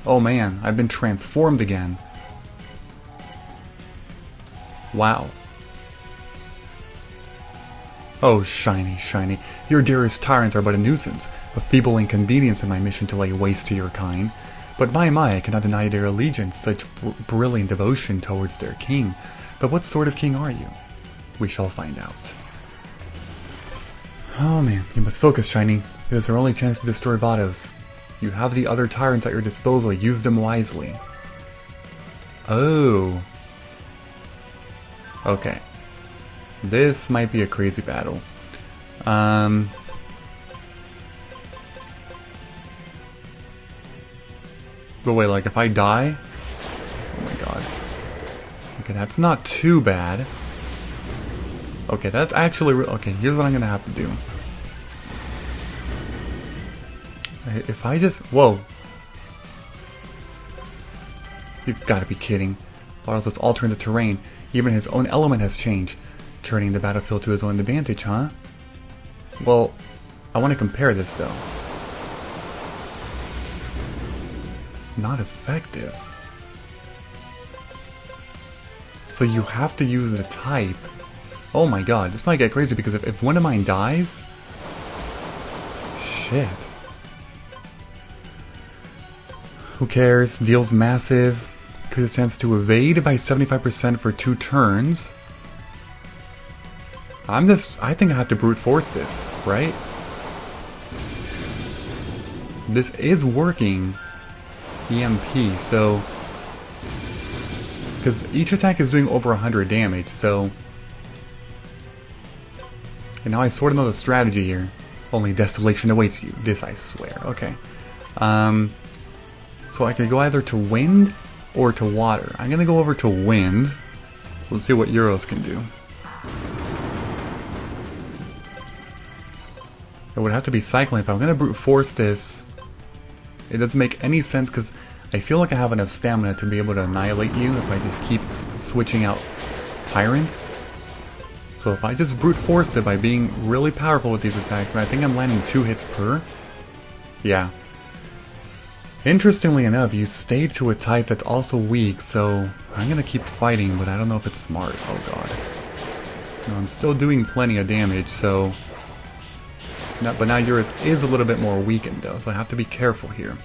Oh man, I've been transformed again. Wow. Oh, shiny, shiny. Your dearest tyrants are but a nuisance, a feeble inconvenience in my mission to lay waste to your kind. But my, I cannot deny their allegiance, such brilliant devotion towards their king. But what sort of king are you? We shall find out. Oh man, you must focus, Shiny. It is our only chance to destroy Vados. You have the other tyrants at your disposal, use them wisely. Oh. Okay. This might be a crazy battle. But wait, like if I die? Oh my god. Okay, that's not too bad. Okay, that's actually okay, here's what I'm gonna have to do. If I just... Whoa. You've got to be kidding. Vados is altering the terrain. Even his own element has changed, turning the battlefield to his own advantage, huh? Well, I want to compare this though. Not effective. So you have to use the type. Oh my god, this might get crazy because if one of mine dies... Shit. Who cares? Deals massive. Increases chance to evade by 75% for 2 turns. I think I have to brute force this, right? This is working. EMP, so... Because each attack is doing over 100 damage, so... And now I sort of know the strategy here. Only desolation awaits you. This I swear. Okay. So I can go either to wind or to water. I'm gonna go over to wind. Let's see what Euros can do. It would have to be cycling. If I'm gonna brute force this, it doesn't make any sense because I feel like I have enough stamina to be able to annihilate you if I just keep switching out tyrants. So if I just brute force it by being really powerful with these attacks, and I think I'm landing 2 hits per. Yeah. Interestingly enough, you stayed to a type that's also weak, so I'm gonna keep fighting, but I don't know if it's smart. Oh god. No, I'm still doing plenty of damage, so... No, but now yours is a little bit more weakened though, so I have to be careful here.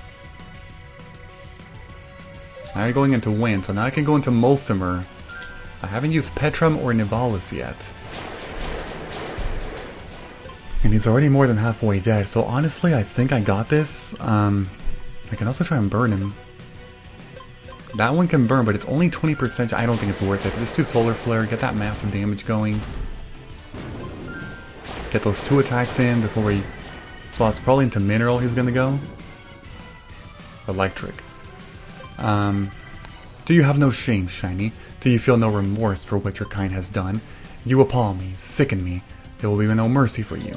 Now you're going into wind, so now I can go into Mulcimer. I haven't used Petrum or Nivalis yet. And he's already more than halfway dead, so honestly I think I got this. I can also try and burn him. That one can burn, but it's only 20%. I don't think it's worth it. Just do Solar Flare, get that massive damage going. Get those 2 attacks in before he swaps probably into Mineral he's gonna go. Electric. Do you have no shame, Shiny? Do you feel no remorse for what your kind has done? You appall me, sicken me. There will be no mercy for you.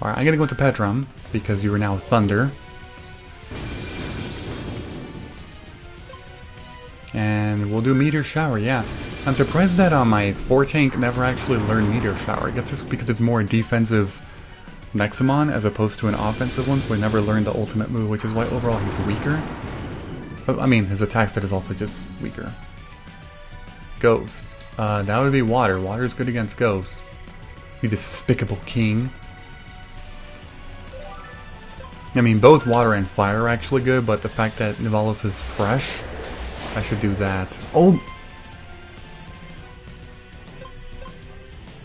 Alright, I'm gonna go into Petrum, because you are now Thunder. And we'll do Meteor Shower, yeah. I'm surprised that my 4 tank never actually learned Meteor Shower. I guess it's because it's more defensive Nexomon as opposed to an offensive one, so I never learned the ultimate move, which is why overall he's weaker. But, I mean, his attack stat is also just weaker. Ghost. That would be Water. Water is good against Ghost. You despicable king. I mean, both Water and Fire are actually good, but the fact that Nivalis is fresh, I should do that. Oh!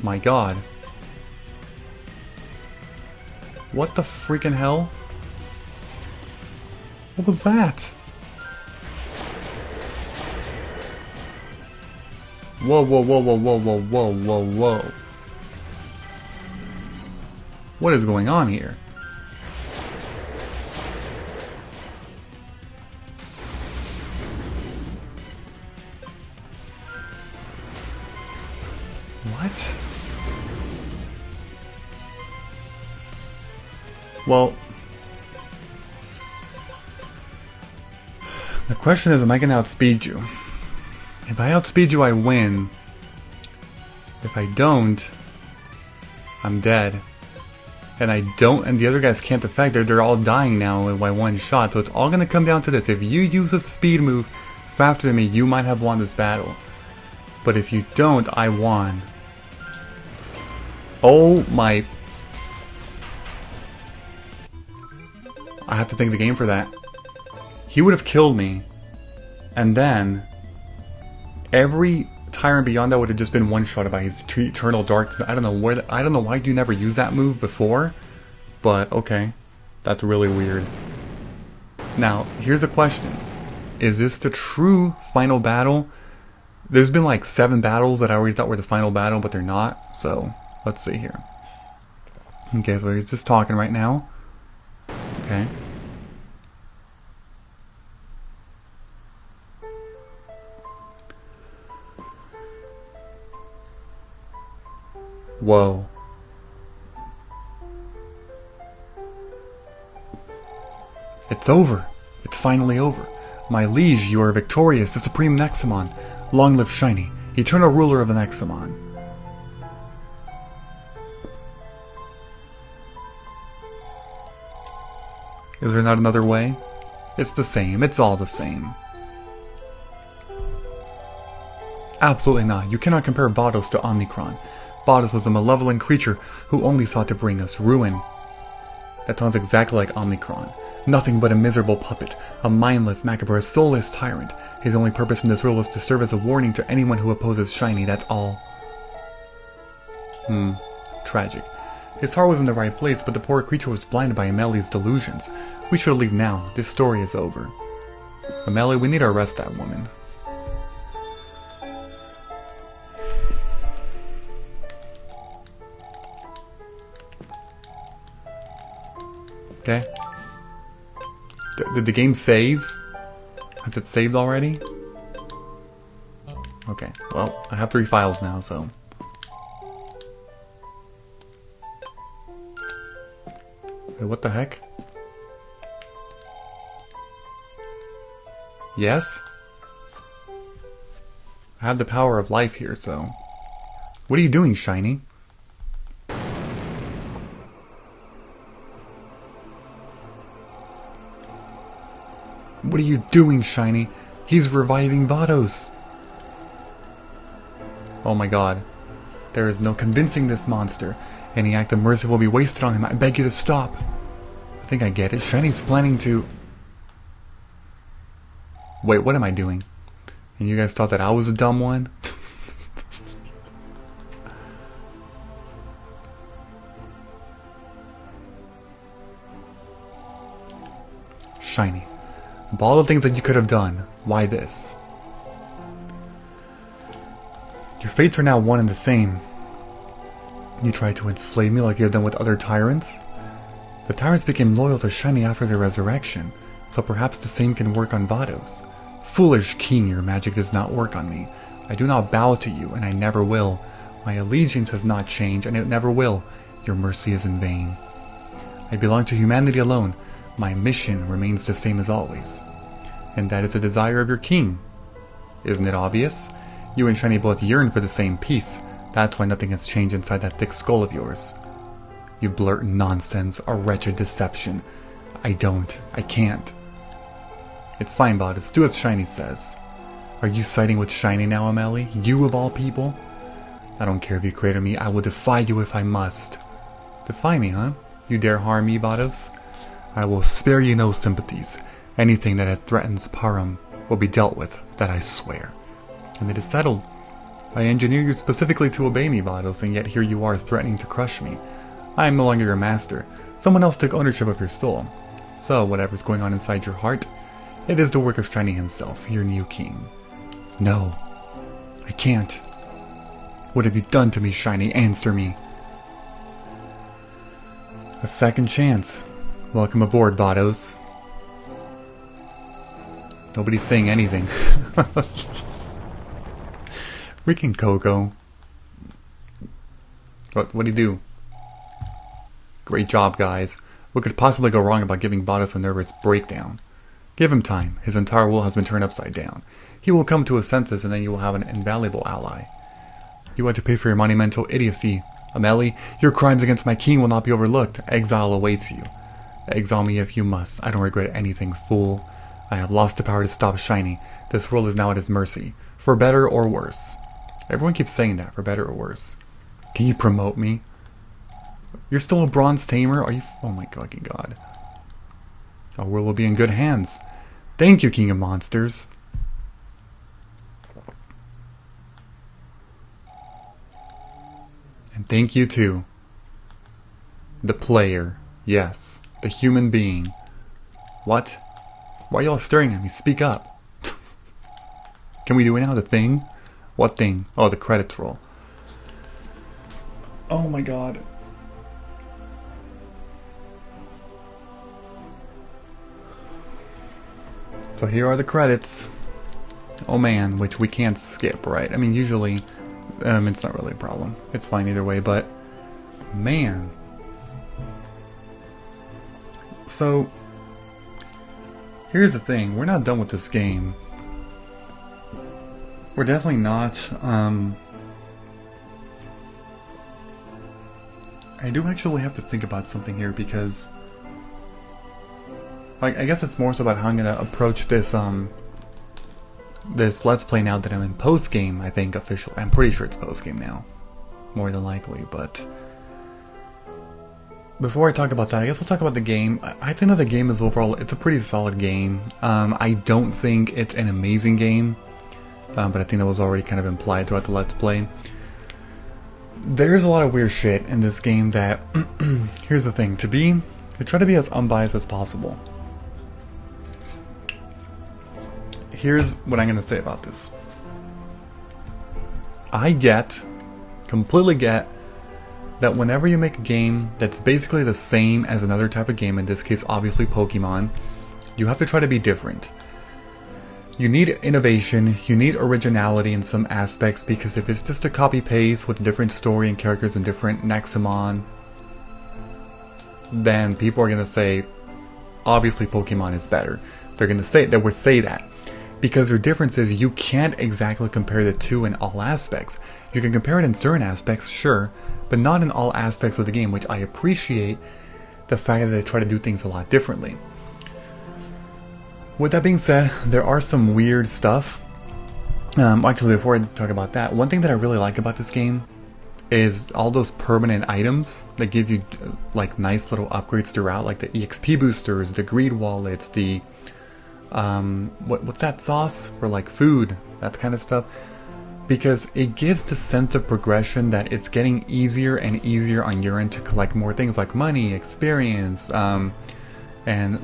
My god. What the freaking hell? What was that? Whoa, whoa, whoa, whoa, whoa, whoa, whoa, whoa, whoa. What is going on here? What? Well, the question is, am I going to outspeed you? If I outspeed you, I win. If I don't, I'm dead. and I don't, and the other guys can't defect. They're all dying now by one shot. So it's all gonna come down to this. If you use a speed move faster than me, you might have won this battle. But if you don't, I won. Oh my... I have to thank the game for that. He would have killed me. And then... every tyrant beyond that would have just been one-shotted by his eternal darkness. I don't know why you never used that move before. But, okay. That's really weird. Now, here's a question. Is this the true final battle? There's been like 7 battles that I already thought were the final battle, but they're not. So, let's see here. Okay, so he's just talking right now. Okay. Whoa. It's over. It's finally over. My liege, you are victorious, the supreme Nexomon. Long live Shiny, eternal ruler of the Nexomon. Is there not another way? It's the same. It's all the same. Absolutely not. You cannot compare Vados to Omicron. Vados was a malevolent creature who only sought to bring us ruin. That sounds exactly like Omicron. Nothing but a miserable puppet, a mindless, macabre, soulless tyrant. His only purpose in this world was to serve as a warning to anyone who opposes Shiny, that's all. Tragic. His heart was in the right place, but the poor creature was blinded by Amelie's delusions. We should leave now. This story is over. Amelie, we need to arrest that woman. Okay. Did the game save? Has it saved already? Okay, well, I have 3 files now, so... Wait, what the heck? Yes? I have the power of life here, so... What are you doing, Shiny? What are you doing, Shiny? He's reviving Vados! Oh my god. There is no convincing this monster. Any act of mercy will be wasted on him. I beg you to stop. I think I get it. Shiny's planning to... Wait, what am I doing? And you guys thought that I was a dumb one? Shiny. Of all the things that you could have done, why this? Your fates are now one and the same. You tried to enslave me like you have done with other tyrants. The tyrants became loyal to Shiny after their resurrection, so perhaps the same can work on Vados. Foolish king, your magic does not work on me. I do not bow to you, and I never will. My allegiance has not changed, and it never will. Your mercy is in vain. I belong to humanity alone. My mission remains the same as always. And that is the desire of your king. Isn't it obvious? You and Shiny both yearn for the same peace. That's why nothing has changed inside that thick skull of yours. You blurt nonsense, a wretched deception. I can't. It's fine, Vados. Do as Shiny says. Are you siding with Shiny now, Amelie? You of all people? I don't care if you created me. I will defy you if I must. Defy me, huh? You dare harm me, Vados? I will spare you no sympathies. Anything that threatens Param will be dealt with, that I swear. And it is settled. I engineered you specifically to obey me, Vados, and yet here you are threatening to crush me. I am no longer your master. Someone else took ownership of your soul. So, whatever's going on inside your heart, it is the work of Shiny himself, your new king. No. I can't. What have you done to me, Shiny? Answer me. A second chance. Welcome aboard, Vados. Nobody's saying anything. Freaking Coco. What'd he do? Great job, guys. What could possibly go wrong about giving Vados a nervous breakdown? Give him time. His entire world has been turned upside down. He will come to his senses, and then you will have an invaluable ally. You had to pay for your monumental idiocy. Amelie, your crimes against my king will not be overlooked. Exile awaits you. Exile me if you must. I don't regret anything, fool. I have lost the power to stop Shiny. This world is now at his mercy. For better or worse. Everyone keeps saying that, for better or worse. Can you promote me? You're still a bronze tamer? Are you? Oh my fucking god. Our world will be in good hands. Thank you, King of Monsters. And thank you too. The player. Yes. The human being. What? Why are y'all staring at me? Speak up. Can we do it now? The thing? What thing? Oh, the credits roll. Oh my god. So here are the credits. Oh man, which we can't skip, right? I mean, usually, it's not really a problem. It's fine either way, but man. So, here's the thing. We're not done with this game. We're definitely not. I do actually have to think about something here because, like, I guess it's more so about how I'm gonna approach this this Let's Play now that I'm in post-game. I think official. I'm pretty sure it's post-game now, more than likely. But before I talk about that, I guess we'll talk about the game. I think that the game is overall, it's a pretty solid game. I don't think it's an amazing game, but I think that was already kind of implied throughout the Let's Play. There's a lot of weird shit in this game that, here's the thing, to try to be as unbiased as possible. Here's what I'm going to say about this. I completely get, that whenever you make a game that's basically the same as another type of game, in this case obviously Pokemon, you have to try to be different. You need innovation, you need originality in some aspects, because if it's just a copy-paste with a different story and characters and different Nexomon, then people are going to say, obviously Pokemon is better. They're going to say, they would say that. Because your difference is you can't exactly compare the two in all aspects. You can compare it in certain aspects, sure, but not in all aspects of the game, which I appreciate the fact that they try to do things a lot differently. With that being said, there are some weird stuff. Actually, before I talk about that, one thing that I really like about this game is all those permanent items that give you like nice little upgrades throughout, like the EXP boosters, the greed wallets, the what's that sauce for like food, that kind of stuff, because it gives the sense of progression that it's getting easier and easier on your end to collect more things like money, experience, and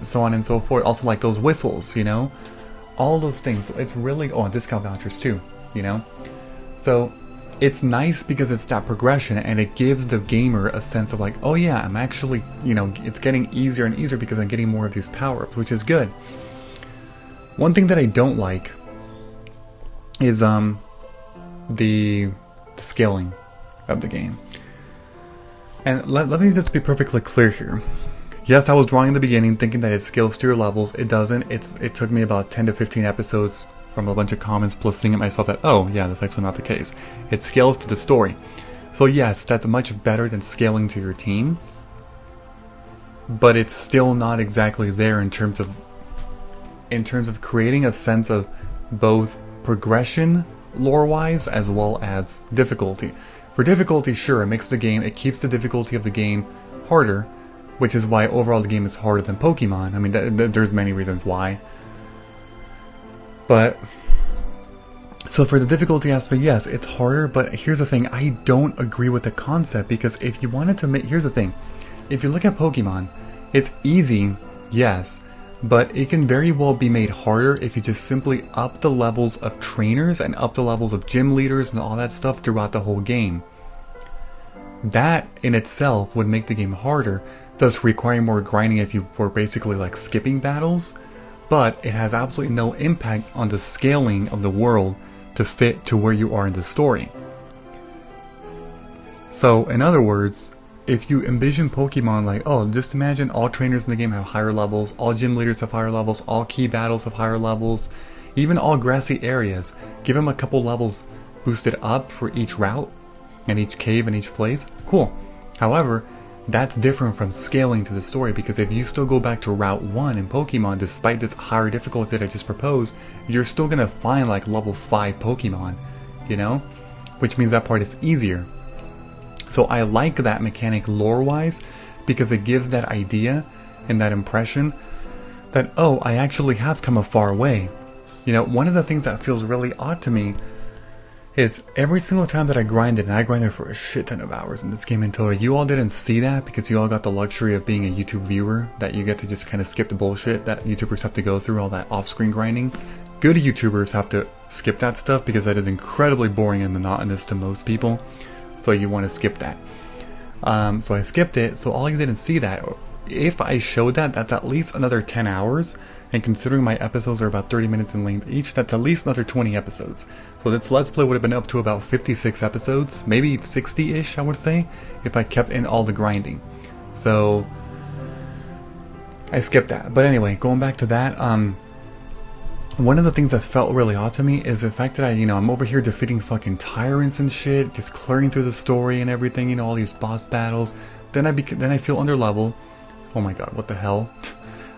so on and so forth. Also like those whistles, you know, all those things. It's really, oh, and discount vouchers too, you know. So it's nice because it's that progression, and it gives the gamer a sense of like, oh yeah, I'm actually, you know, it's getting easier and easier because I'm getting more of these power-ups, which is good. One thing that I don't like is the scaling of the game. And let me just be perfectly clear here. Yes, I was wrong in the beginning, thinking that it scales to your levels. It doesn't. It took me about 10 to 15 episodes from a bunch of comments plus seeing it myself that, oh yeah, that's actually not the case. It scales to the story. So yes, that's much better than scaling to your team. But it's still not exactly there in terms of creating a sense of both progression lore-wise as well as difficulty. For difficulty, sure, it makes the game, it keeps the difficulty of the game harder, which is why overall the game is harder than Pokemon. I mean, there's many reasons why. But, so for the difficulty aspect, yes, it's harder, but here's the thing, I don't agree with the concept, because if you wanted to make, here's the thing, if you look at Pokemon, it's easy, yes, but it can very well be made harder if you just simply up the levels of trainers and up the levels of gym leaders and all that stuff throughout the whole game. That in itself would make the game harder, thus requiring more grinding if you were basically like skipping battles, but it has absolutely no impact on the scaling of the world to fit to where you are in the story. So in other words, if you envision Pokemon like, oh, just imagine all trainers in the game have higher levels, all gym leaders have higher levels, all key battles have higher levels, even all grassy areas, give them a couple levels boosted up for each route, in each cave, in each place. Cool. However, that's different from scaling to the story, because if you still go back to Route 1 in Pokemon, despite this higher difficulty that I just proposed, you're still gonna find like level 5 Pokemon, you know? Which means that part is easier. So I like that mechanic lore-wise, because it gives that idea and that impression that, oh, I actually have come a far way. You know, one of the things that feels really odd to me is every single time that I grinded, and I grinded for a shit ton of hours in this game in total. You all didn't see that because you all got the luxury of being a YouTube viewer, that you get to just kind of skip the bullshit that YouTubers have to go through, all that off-screen grinding. Good YouTubers have to skip that stuff because that is incredibly boring and monotonous to most people. So you want to skip that. So I skipped it, so all you didn't see that. If I showed that, that's at least another 10 hours. And considering my episodes are about 30 minutes in length each, that's at least another 20 episodes. So this Let's Play would have been up to about 56 episodes, maybe 60-ish, I would say, if I kept in all the grinding. So I skipped that. But anyway, going back to that, one of the things that felt really odd to me is the fact that I'm over here defeating fucking tyrants and shit, just clearing through the story and everything, all these boss battles. Then I feel underleveled. Oh my god, what the hell?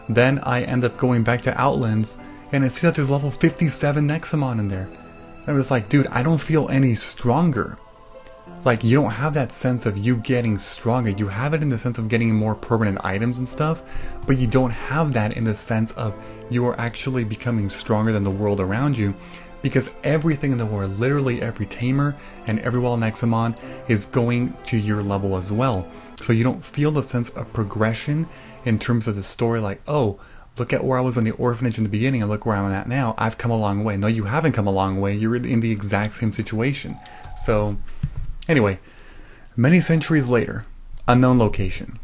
Then I end up going back to Outlands, and I see that there's level 57 Nexomon in there. And I was like, dude, I don't feel any stronger. Like, you don't have that sense of you getting stronger. You have it in the sense of getting more permanent items and stuff, but you don't have that in the sense of you are actually becoming stronger than the world around you, because everything in the world, literally every tamer and every wild Nexomon, is going to your level as well. So you don't feel the sense of progression in terms of the story, like, oh, look at where I was in the orphanage in the beginning and look where I'm at now. I've come a long way. No, you haven't come a long way. You're in the exact same situation. So, anyway, many centuries later, unknown location.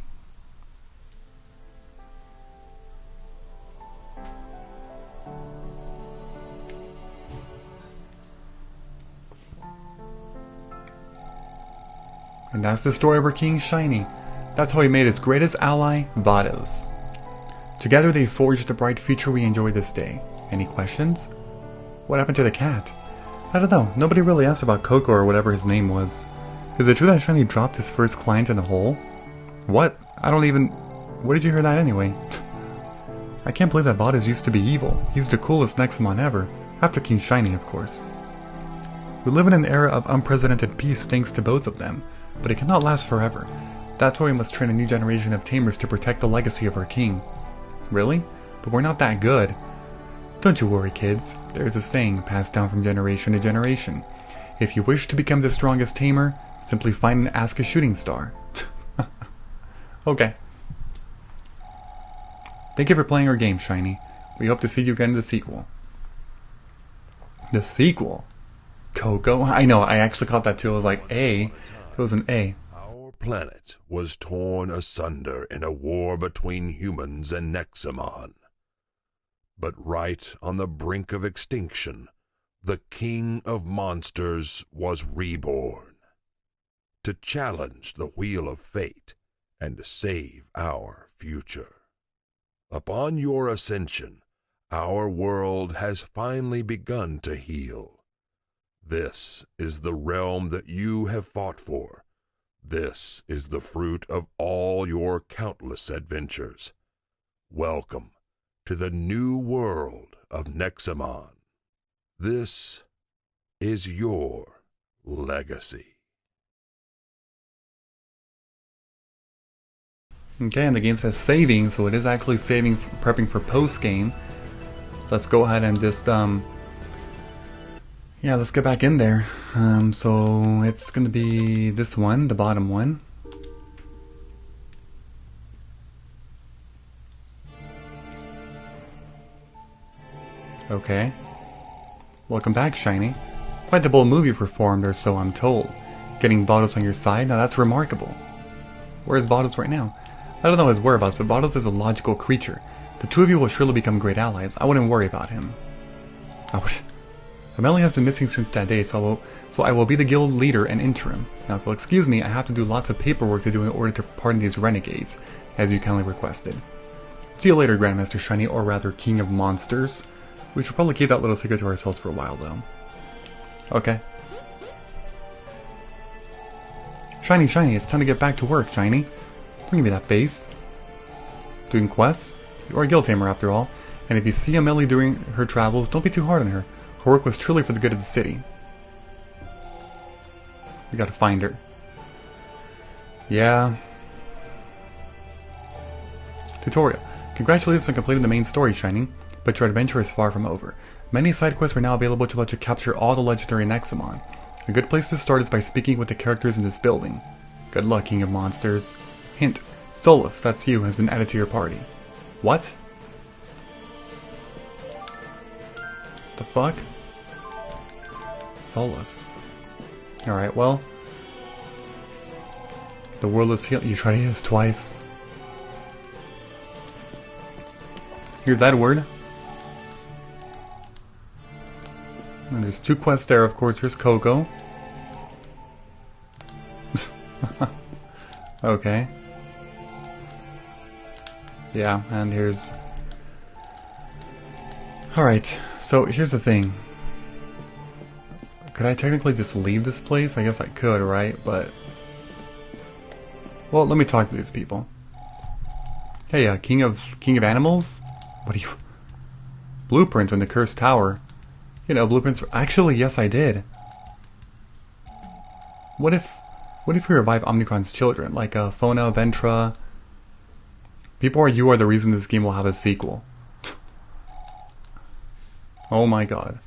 And that's the story of our King Shiny. That's how he made his greatest ally, Vados. Together they forged the bright future we enjoy this day. Any questions? What happened to the cat? I don't know, nobody really asked about Coco or whatever his name was. Is it true that Shiny dropped his first client in a hole? What? I don't even... Where did you hear that anyway? I can't believe that Vados used to be evil. He's the coolest Nexomon ever. After King Shiny, of course. We live in an era of unprecedented peace thanks to both of them, but it cannot last forever. That's why we must train a new generation of tamers to protect the legacy of our king. Really? But we're not that good. Don't you worry, kids. There's a saying passed down from generation to generation. If you wish to become the strongest tamer, simply find and ask a shooting star. Okay. Thank you for playing our game, Shiny. We hope to see you again in the sequel. The sequel? Coco? I know, I actually caught that too. I was like, A. It was an A. Our planet was torn asunder in a war between humans and Nexomon. But right on the brink of extinction, the king of monsters was reborn. To challenge the wheel of fate and to save our future. Upon your ascension, our world has finally begun to heal. This is the realm that you have fought for. This is the fruit of all your countless adventures. Welcome to the new world of Nexomon. This is your legacy. Okay, and the game says saving, so it is actually saving, prepping for post-game. Let's go ahead and just, yeah, let's get back in there. So it's gonna be this one, the bottom one. Okay. Welcome back, Shiny. Quite the bold move you performed, or so I'm told. Getting Bottos on your side, now that's remarkable. Where's Bottos right now? I don't know his whereabouts, but Bottos is a logical creature. The two of you will surely become great allies. I wouldn't worry about him. Amelie has been missing since that day, so I will be the guild leader and interim. Now, if you'll excuse me, I have to do lots of paperwork to do in order to pardon these renegades, as you kindly requested. See you later, Grandmaster Shiny, or rather, King of Monsters. We should probably keep that little secret to ourselves for a while, though. Okay. Shiny, Shiny, it's time to get back to work, Shiny. Don't give me that face. Doing quests? You are a guild tamer after all, and if you see Amelie during her travels, don't be too hard on her. Her work was truly for the good of the city. We gotta find her. Yeah. Tutorial. Congratulations on completing the main story, Shining, but your adventure is far from over. Many side quests are now available to let you capture all the legendary Nexomon. A good place to start is by speaking with the characters in this building. Good luck, King of Monsters. Hint. Solus, that's you, has been added to your party. What? The fuck? Solus. Alright, well. The world is healed. You tried to hit us twice. Here's Edward. And there's 2 quests there, of course. Here's Coco. Okay. Yeah, and here's... Alright, so here's the thing. Could I technically just leave this place? I guess I could, right? But... Well, let me talk to these people. Hey, King of Animals? What are you... Blueprints in the Cursed Tower. You know, blueprints... Actually, yes, I did. What if we revive Omnicron's children? Like, Fona, Ventra... People or you are the reason this game will have a sequel. Oh my god.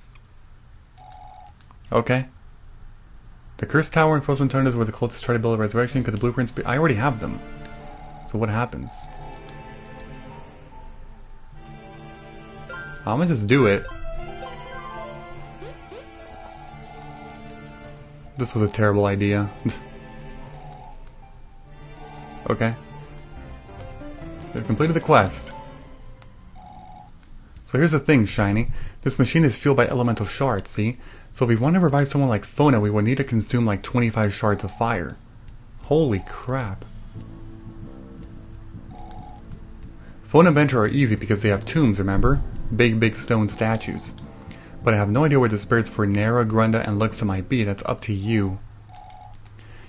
Okay. The Cursed Tower and Frozen Tundra is where the cultists try to build a resurrection. Could the blueprints be... I already have them. So what happens? I'm gonna just do it. This was a terrible idea. Okay. We've completed the quest. So here's the thing, Shiny. This machine is fueled by elemental shards, see? So if we want to revive someone like Fona, we would need to consume like 25 shards of fire. Holy crap. Fona and Ventra are easy because they have tombs, remember? Big stone statues. But I have no idea where the spirits for Nera, Grunda, and Luxa might be. That's up to you.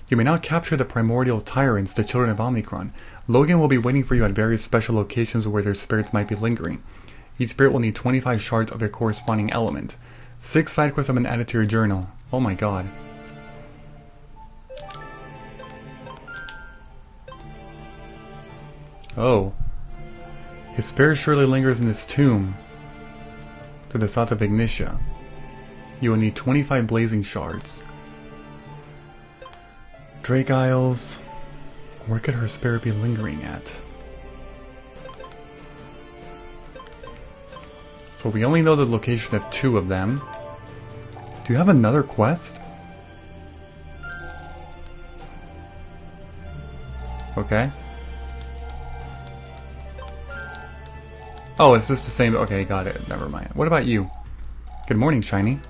You may now capture the primordial tyrants, the children of Omnicron. Logan will be waiting for you at various special locations where their spirits might be lingering. Each spirit will need 25 shards of their corresponding element. 6 side quests have been added to your journal. Oh my god. Oh. His spirit surely lingers in this tomb to the south of Ignitia. You will need 25 blazing shards. Drake Isles. Where could her spirit be lingering at? So we only know the location of 2 of them. Do you have another quest? Okay. Oh, it's just the same. Okay, got it. Never mind. What about you? Good morning, Shiny.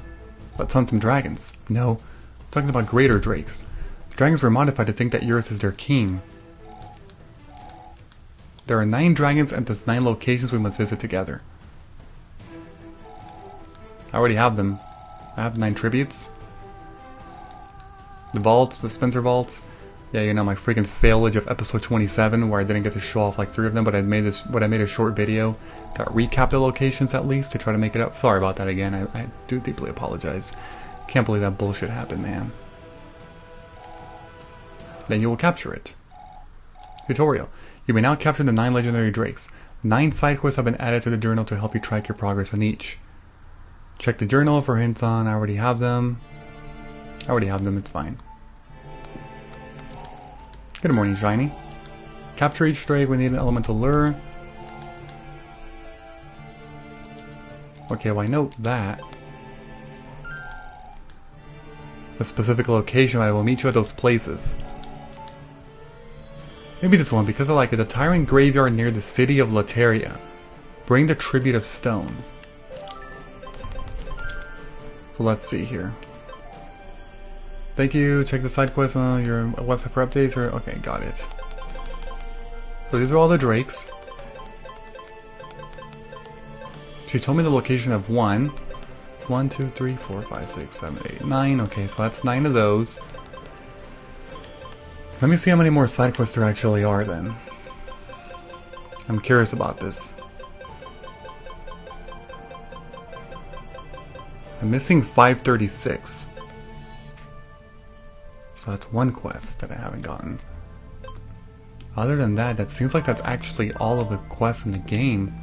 Let's hunt some dragons. No, I'm talking about greater drakes. The dragons were modified to think that Eurus is their king. There are 9 dragons and thus 9 locations we must visit together. I already have them. I have 9 tributes. The vaults, the Spencer vaults. Yeah, you know, my freaking failage of episode 27 where I didn't get to show off like 3 of them, but I made a short video that recapped the locations at least to try to make it up. Sorry about that again. I do deeply apologize. Can't believe that bullshit happened, man. Then you will capture it. Tutorial. You may now capture the 9 legendary drakes. 9 side quests have been added to the journal to help you track your progress on each. Check the journal for hints on. I already have them. It's fine. Good morning, Shiny. Capture each drake. We need an elemental lure. Okay, well I note that. A specific location, I will meet you at those places. Maybe this one, because I like it. The tyrant graveyard near the city of Lateria. Bring the tribute of stone. So let's see here. Thank you. Check the side quest on your website for updates. Or okay, got it. So these are all the drakes. She told me the location of 1. 1, 2, 3, 4, 5, 6, 7, 8, 9. Okay, so that's 9 of those. Let me see how many more side quests there actually are then. I'm curious about this. I'm missing 536. So that's one quest that I haven't gotten. Other than that, that seems like that's actually all of the quests in the game.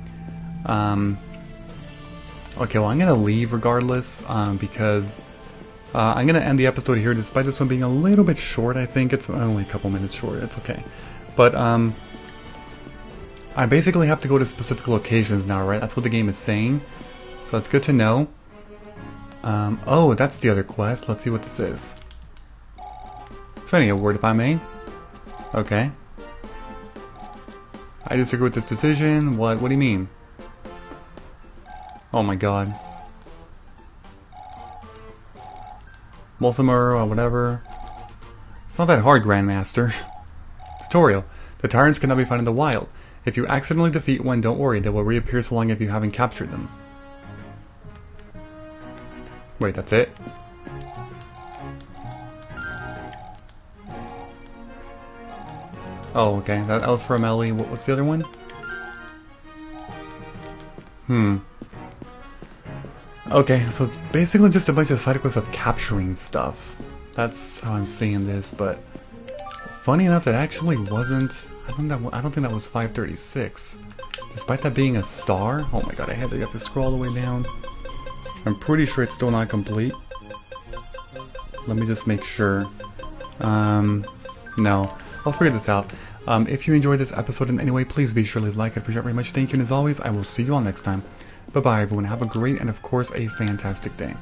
Okay, well I'm gonna leave regardless, because I'm gonna end the episode here despite this one being a little bit short. I think it's only a couple minutes short, it's okay. But I basically have to go to specific locations now, right? That's what the game is saying. So it's good to know. Oh, that's the other quest. Let's see what this is. Training award, if I may. Okay. I disagree with this decision. What do you mean? Oh my god. Mulsimer or whatever. It's not that hard, Grandmaster. Tutorial. The tyrants cannot be found in the wild. If you accidentally defeat one, don't worry, they will reappear so long as you haven't captured them. Wait, that's it? Oh, okay. That was from Ellie. What was the other one? Okay, so it's basically just a bunch of side quests of capturing stuff. That's how I'm seeing this, but funny enough, that actually wasn't. I don't think that was 536. Despite that being a star. Oh my god, I have to scroll all the way down. I'm pretty sure it's still not complete. Let me just make sure. No. I'll figure this out. If you enjoyed this episode in any way, please be sure to like it. I appreciate it very much. Thank you, and as always, I will see you all next time. Bye-bye, everyone. Have a great and, of course, a fantastic day.